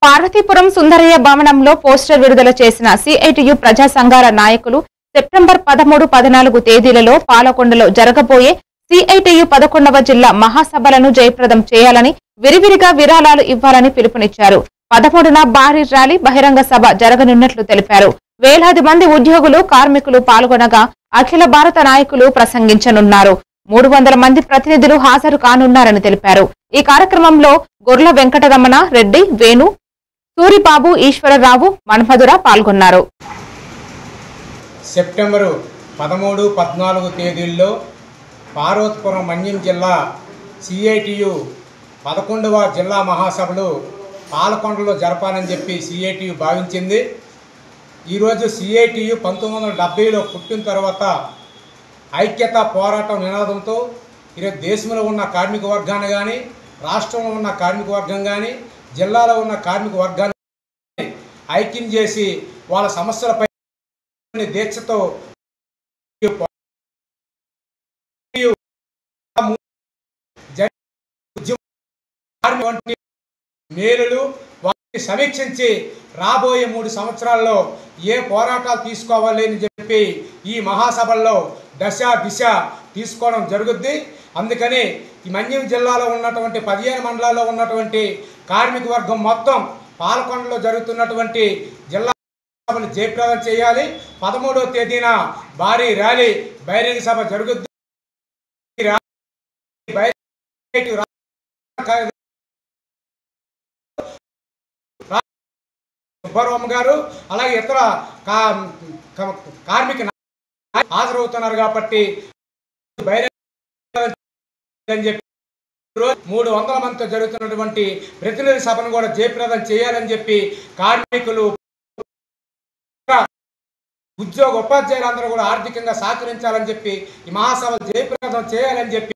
పార్వతీపురం సుందరయ్య భవనంలో పోస్టర్ విడుదల చేసిన సిఐటియు ప్రజా సంఘాల నాయకులు సెప్టెంబర్ 13, 14 తేదీలలో పాలకొండలో జరగబోయే సిఐటియు 11వ జిల్లా మహాసభలను జయప్రదం చేయాలని విరివిరిగా విరాళాలు ఇవ్వాలని పిలుపునిచ్చారు. 13న భారీ ర్యాలీ బహిరంగ సభ జరగనున్నట్లు తెలిపారు. వేలాది మంది ఉద్యోగులు, కార్మికులు పాల్గొనగా అఖిల భారత నాయకులు ప్రసంగించనున్నారు. 300 మంది ప్రతినిధులు హాజరు కానున్నారని తెలిపారు. ఈ కార్యక్రమంలో గొర్ల వెంకటరమణ రెడ్డి, వేణు, సూరిబాబు, ఈశ్వరరావు, మన్మధుర పాల్గొన్నారు. సెప్టెంబరు 13, 14 తేదీల్లో పార్వతీపురం మన్యం జిల్లా సిఐటియు 11వ జిల్లా మహాసభలు పాలకొండలో జరపాలని చెప్పి సిఐటియు భావించింది. ఈరోజు సిఐటియు 1970లో పుట్టిన తర్వాత ఐక్యత పోరాటం నినాదంతో ఈరోజు దేశంలో ఉన్న కార్మిక వర్గాన్ని కానీ, రాష్ట్రంలో ఉన్న కార్మిక వర్గం కానీ, జిల్లాలో ఉన్న కార్మిక వర్గాన్ని ఐక్యం చేసి వాళ్ళ సమస్యలపై దీక్షతో మేలులు వాటిని సమీక్షించి రాబోయే 3 సంవత్సరాల్లో ఏ పోరాటాలు తీసుకోవాలి అని చెప్పి ఈ మహాసభల్లో దిశ తీసుకోవడం జరుగుద్ది. అందుకని ఈ మన్యం జిల్లాలో ఉన్నటువంటి 15 మండలాల్లో ఉన్నటువంటి కార్మిక వర్గం మొత్తం పాలకొండలో జరుగుతున్నటువంటి జిల్లా సభను జయప్రదం చేయాలి. 13వ తేదీన భారీ ర్యాలీ బహిరంగ సభ జరుగుద్ది. సుబ్బారావు గారు అలాగే ఇతర కార్మిక హాజరవుతున్నారు కాబట్టి 300 మందితో జరుగుతున్నటువంటి ప్రతినిధి సభను కూడా జయప్రదం చేయాలని చెప్పి కార్మికులు, ఉద్యోగ ఉపాధ్యాయులందరూ కూడా ఆర్థికంగా సహకరించాలని చెప్పి ఈ మహాసభ జయప్రదం చేయాలని చెప్పి